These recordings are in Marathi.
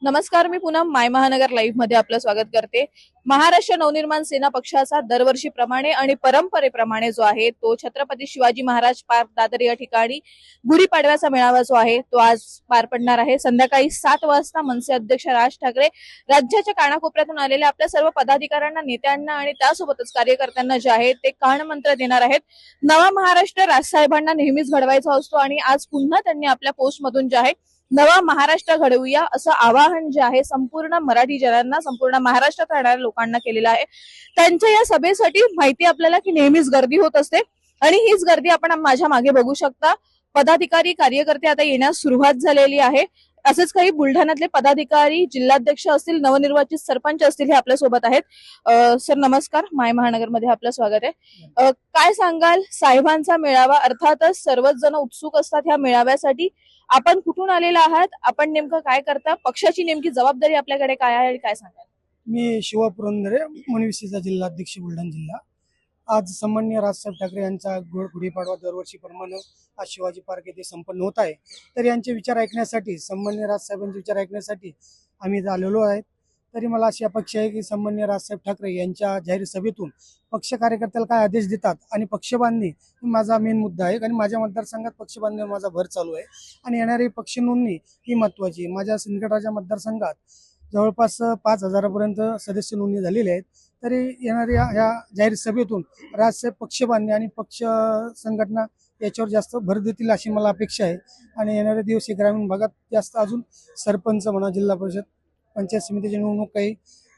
नमस्कार, मी पुन्हा माय महानगर लाईव्ह मध्ये आपलं स्वागत करते। महाराष्ट्र नवनिर्माण सेना पक्षाचा दरवर्षीप्रमाणे आणि परंपरेप्रमाणे जो आहे तो छत्रपती शिवाजी महाराज पार्क दादर या ठिकाणी गुढीपाडव्याचा मेळावा जो आहे तो आज पार पडणार आहे। संध्याकाळी 7 वाजता मनसे अध्यक्ष राज ठाकरे राज्याच्या कानाकोपऱ्यातून आलेल्या आपल्या सर्व पदाधिकाऱ्यांना, नेत्यांना आणि त्यासोबतच कार्यकर्त्यांना जे आहे ते कानमंत्र देणार आहेत। नवा महाराष्ट्र राजसाहेबांना नेहमीच घडवायचा असतो आणि आज पुन्हा त्यांनी आपल्या पोस्ट मधून जे आहे नवा महाराष्ट्र घडवूया असं आवाहन जे आहे संपूर्ण मराठी जनांना, संपूर्ण महाराष्ट्रात राहणाऱ्या लोकांना केलेलं आहे। त्यांच्या या सभेसाठी माहिती आपल्याला की नेहमीच गर्दी होत असते आणि हीच गर्दी आपण माझ्या मागे बघू शकता। पदाधिकारी, कार्यकर्ते आता येण्यास सुरुवात झालेली आहे। असेच काही बुलढाण्यातले पदाधिकारी, जिल्हाध्यक्ष असतील, नवनिर्वाचित सरपंच असतील, हे आपल्या सोबत आहेत। सर नमस्कार, माय महानगर मध्ये आपलं स्वागत आहे। काय सांगाल, साहेबांचा मेळावा अर्थातच सर्वच जण उत्सुक असतात ह्या मेळाव्यासाठी। आपण कुठून आलेला आहात, आपण नेमकं काय करता, पक्षाची नेमकी जबाबदारी आपल्याकडे काय आहे आणि काय सांगाल? मी शिवा पुरंदरे, मनविसीचा जिल्हाध्यक्ष, बुलढाणा जिल्हा। आज सन्माननीय राजसाहेब ठाकरे यांचा गुढीपाडवा दरवर्षीप्रमाणे आज शिवाजी पार्क येथे संपन्न होत आहे। तर यांचे विचार ऐकण्यासाठी, सन्माननीय राजसाहेबांचे विचार ऐकण्यासाठी आम्ही आलेलो आहेत। तरी मला अशी अपेक्षा आहे की सन्माननीय राजसाहेब ठाकरे यांच्या जाहीर सभेतून पक्ष कार्यकर्त्याला काय आदेश देतात आणि पक्षबांधणी माझा मेन मुद्दा आहे आणि माझ्या मतदारसंघात पक्षबांधणी माझा भर चालू आहे आणि येणारी पक्ष नोंदणी ही महत्वाची आहे। माझ्या सिंदखेडराजा मतदारसंघात जवळपास 5,000पर्यंत सदस्य नोंदणी झालेले आहेत। तरी येणाऱ्या ह्या जाहीर सभेतून राजसाहेब पक्षबांधणी आणि पक्ष संघटना याच्यावर जास्त भर देतील अशी मला अपेक्षा आहे आणि येणाऱ्या दिवस ग्रामीण भागात जास्त अजून सरपंच म्हणा, जिल्हा परिषद, पंचायत समितीची निवडणूक काही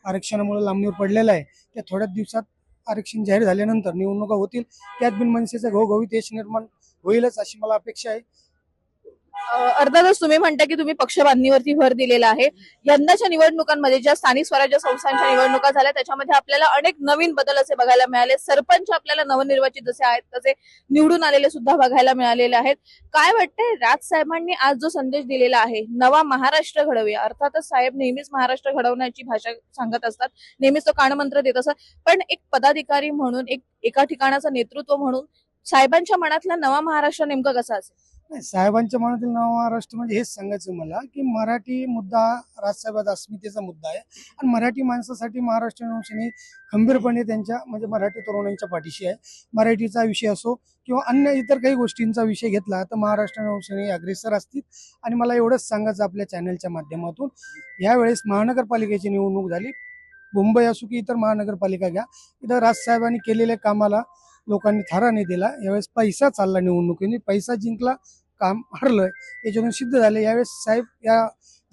आरक्षणामुळे लांबणीवर पडलेला आहे। त्या थोड्याच दिवसात आरक्षण जाहीर झाल्यानंतर निवडणुका होतील, त्यात बिन मनसेचा घोघवीत यश निर्माण होईलच अशी मला अपेक्षा आहे। अर्थातच तुम्ही म्हणता की तुम्ही पक्षबांधणीवरती भर दिलेला आहे। यंदाच्या निवडणुकांमध्ये ज्या स्थानिक स्वराज्य संस्थांच्या निवडणुका झाल्या त्याच्यामध्ये आपल्याला अनेक नवीन बदल असे बघायला मिळाले। सरपंच आपल्याला नवनिर्वाचित जसे आहेत तसे निवडून आलेले सुद्धा बघायला मिळालेले आहेत। काय वाटतंय, राजसाहेबांनी आज जो संदेश दिलेला आहे नवा महाराष्ट्र घडवूया, अर्थातच साहेब नेहमीच महाराष्ट्र घडवण्याची भाषा सांगत असतात, नेहमीच तो कानमंत्र देत असतात, पण एक पदाधिकारी म्हणून, एका ठिकाणाचं नेतृत्व म्हणून साहेबांच्या मनातला नवा महाराष्ट्र नेमका कसा असेल? नाही, साहेबांच्या मनातील नवा महाराष्ट्र म्हणजे हेच सांगायचं मला की मराठी मुद्दा राजसाहेबांचा अस्मितेचा मुद्दा आहे आणि मराठी माणसासाठी महाराष्ट्र नवसेना खंबीरपणे त्यांच्या म्हणजे मराठी तरुणांच्या पाठीशी आहे। मराठीचा विषय असो किंवा अन्य इतर काही गोष्टींचा विषय घेतला तर महाराष्ट्र नवसेना अग्रेसर असतील। आणि मला एवढंच सांगायचं आपल्या चॅनलच्या माध्यमातून, यावेळेस महानगरपालिकेची निवडणूक झाली, मुंबई असो की इतर महानगरपालिका घ्या, इथं राजसाहेबांनी केलेल्या कामाला लोकांनी थारा नाही दिला। यावेळेस पैसा चालला निवडणुकीने, पैसा जिंकला, काम हरलं, याच्यातून सिद्ध झाले। यावेळेस साहेब या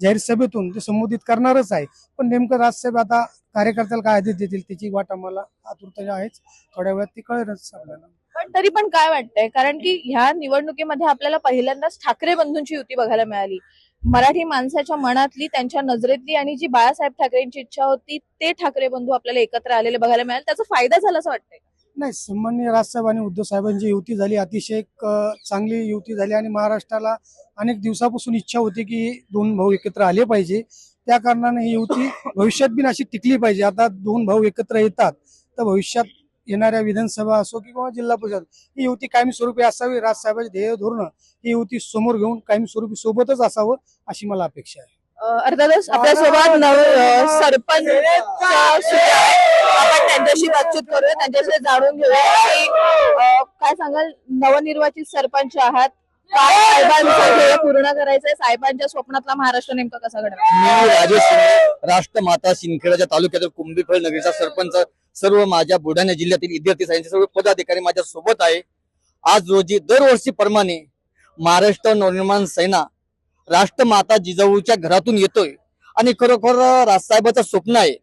जाहीर सभेतून ते संबोधित करणारच आहे, पण नेमकं राजसाहेब आता कार्यकर्त्याला काय आदेश देतील त्याची वाट आम्हाला आतुरता आहेच, थोड्या वेळात ती कळेलच आपल्याला। पण तरी पण काय वाटतंय, कारण की ह्या निवडणुकीमध्ये आपल्याला पहिल्यांदाच ठाकरे बंधूंची युती बघायला मिळाली। मराठी माणसाच्या मनातली, त्यांच्या नजरेतली आणि जी बाळासाहेब ठाकरेंची इच्छा होती ते ठाकरे बंधू आपल्याला एकत्र आलेले बघायला मिळाले, त्याचा फायदा झाला असं वाटतंय? नाही, सन्माननीय राजसाहेब आणि उद्धव साहेबांची युती झाली, अतिशय चांगली युती झाली आणि महाराष्ट्राला अनेक दिवसापासून इच्छा होती की दोन भाऊ एकत्र आले पाहिजे। त्या कारणाने ही युती भविष्यात बिन अशी टिकली पाहिजे। आता दोन भाऊ एकत्र येतात तर भविष्यात येणाऱ्या विधानसभा असो किंवा जिल्हा परिषद ही युती कायमस्वरूपी असावी। राजसाहेबांचे ध्येय धोरण ही युती समोर घेऊन कायमस्वरूपी सोबतच असावं अशी मला अपेक्षा आहे। अर्थातच आपल्यासोबत सरपंच आपण त्यांच्याशी बातचीत करूया, त्यांच्याशी जाणून घेऊया की काय सांगाल, नवनिर्वाचित सरपंच आहात, काय साहेबांचं ध्येय पूर्ण करायचंय, साहेबांच्या स्वप्नातला महाराष्ट्र नेमका कसा घडवायचा? मी राजेश राष्ट्रमाता सिंदखेडच्या तालुक्यातील कुंभीफळ नगरीचा सरपंच, सर्व माझ्या बुलढाणा जिल्ह्यातील विद्यार्थी साहित्य सर्व पदाधिकारी माझ्या सोबत आहे। आज रोजी दरवर्षीप्रमाणे महाराष्ट्र नवनिर्माण सेना राष्ट्रमाता जिजाऊच्या घरातून येतोय आणि खरोखर राजसाहेबाचं स्वप्न आहे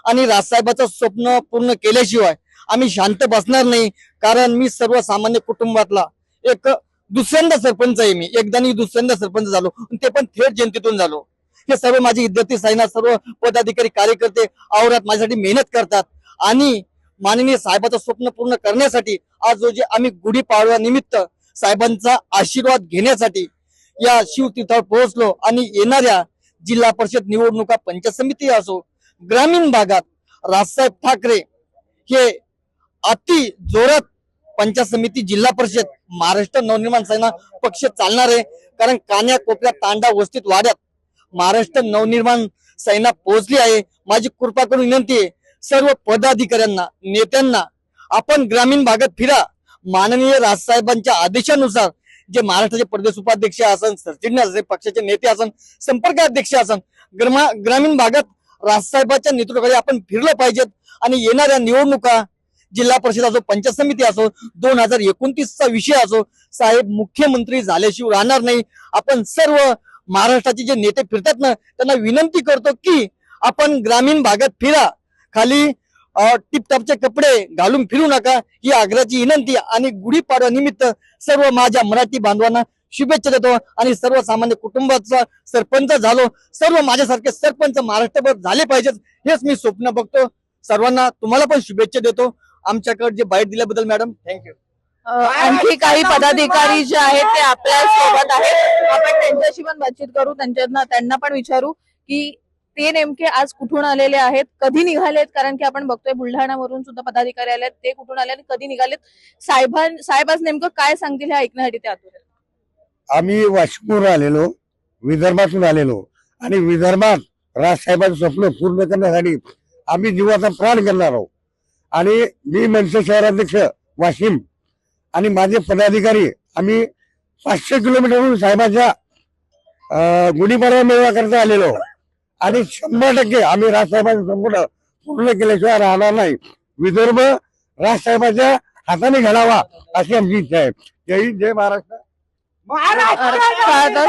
आणि राजसाहेबाचं स्वप्न पूर्ण केल्याशिवाय आम्ही शांत बसणार नाही। कारण मी सर्वसामान्य कुटुंबातला एक दुसऱ्यांदा सरपंच आहे, मी एकदा नाही दुसऱ्यांदा सरपंच झालो, ते पण थेट जनतेतून झालो। हे सर्व माझे विद्यार्थी साहित्य सर्व पदाधिकारी कार्यकर्ते आवरात माझ्यासाठी मेहनत करतात आणि माननीय साहेबाचं स्वप्न पूर्ण करण्यासाठी आज रोजी आम्ही गुढीपाडवा निमित्त साहेबांचा आशीर्वाद घेण्यासाठी या शिवतीर्थावर पोहोचलो आणि येणाऱ्या जिल्हा परिषद निवडणुका, पंचायत समिती असो, ग्रामीण भागात राजसाहेब ठाकरे हे अति जोरात पंचायत समिती, जिल्हा परिषद, महाराष्ट्र नवनिर्माण सेना पक्ष चालणार आहे। कारण कान्या कोपऱ्यात, तांडा, वस्तीत, वाड्यात महाराष्ट्र नवनिर्माण सेना पोहोचली आहे. माझी कृपा करून विनंती आहे सर्व पदाधिकाऱ्यांना, नेत्यांना, आपण ग्रामीण भागात फिरा. माननीय राजसाहेबांच्या आदेशानुसार जे महाराष्ट्राचे प्रदेश उपाध्यक्ष असन, सरचिटणीस असेल, पक्षाचे नेते असन, संपर्क अध्यक्ष असन, ग्रामीण भागात राजसाहेबांच्या नेतृत्वाखाली आपण फिरलं पाहिजेत. आणि येणाऱ्या निवडणुका, जिल्हा परिषद असो, पंचायत समिती असो, 2029चा विषय असो, साहेब मुख्यमंत्री झाल्याशिवाय राहणार नाही. आपण सर्व महाराष्ट्राचे जे नेते फिरतात ना, त्यांना विनंती करतो की आपण ग्रामीण भागात फिरा. खाली टिपटॉपचे कपडे घालून फिरू नका, ही आग्रहाची विनंती. आणि गुढीपाडवा निमित्त सर्व माझ्या मराठी बांधवांना शुभेच्छा देतो. आणि सर्वसामान्य कुटुंबाचा सरपंच झालो, सर्व माझ्यासारखे सरपंच महाराष्ट्रभर झाले पाहिजेत, हेच मी स्वप्न बघतो. सर्वांना तुम्हाला पण शुभेच्छा देतो आमच्याकडे जे बाईट दिल्याबद्दल. Madam, thank you. आणखी काही पदाधिकारी जे आहेत ते आपल्या सोबत आहेत. आपण त्यांच्याशी पण बातचीत करू, त्यांना पण विचारू की ते नेमके आज कुठून आलेले आहेत, कधी निघालेत. कारण की आपण बघतोय बुलढाण्यावरून सुद्धा पदाधिकारी आलेत, ते कुठून आले आणि कधी निघालेत. साहेब आज नेमकं काय सांगतील हे ऐकण्यासाठी ते आतुर आहेत. आम्ही वाशिमवरून आलेलो, विदर्भातून आलेलो आणि विदर्भात राजसाहेबांचं स्वप्न पूर्ण करण्यासाठी आम्ही जीवाचा प्राण करणार आहोत. आणि मी मनसे शहराध्यक्ष वाशिम आणि माझे पदाधिकारी आम्ही 500 किलोमीटरवरून साहेबांच्या गुढीपाडवा मेळावा करता आलेलो. आणि 100% आम्ही राजसाहेबांचं स्वप्न पूर्ण केल्याशिवाय राहणार नाही. विदर्भ राजसाहेबांच्या हाताने घडावा अशी आमची इच्छा आहे. जय हिंद, जय महाराष्ट्र. अर्थातच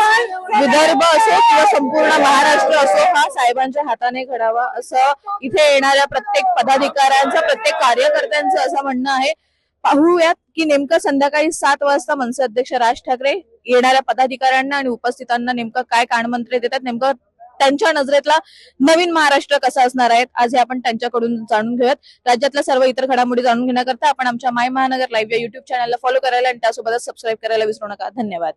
विदर्भ असो किंवा संपूर्ण महाराष्ट्र असो, हा साहेबांच्या हाताने घडावा असं इथे येणाऱ्या प्रत्येक पदाधिकाऱ्यांचं, प्रत्येक कार्यकर्त्यांचं असं म्हणणं आहे. पाहूयात की नेमकं संध्याकाळी 7 वाजता मनसे अध्यक्ष राज ठाकरे येणाऱ्या पदाधिकाऱ्यांना आणि उपस्थितांना नेमकं काय कानमंत्रे देतात, नेमकं त्यांच्या नजरेतला नवीन महाराष्ट्र कसा असणार आहे, आज हे आपण त्यांच्याकडून जाणून घेऊयात. राज्यातल्या सर्व इतर घडामोडी जाणून घेण्याकरता आपण आमच्या माय महानगर लाईव्ह या युट्यूब चॅनलला फॉलो करायला आणि त्यासोबतच सबस्क्राईब करायला विसरू नका. धन्यवाद.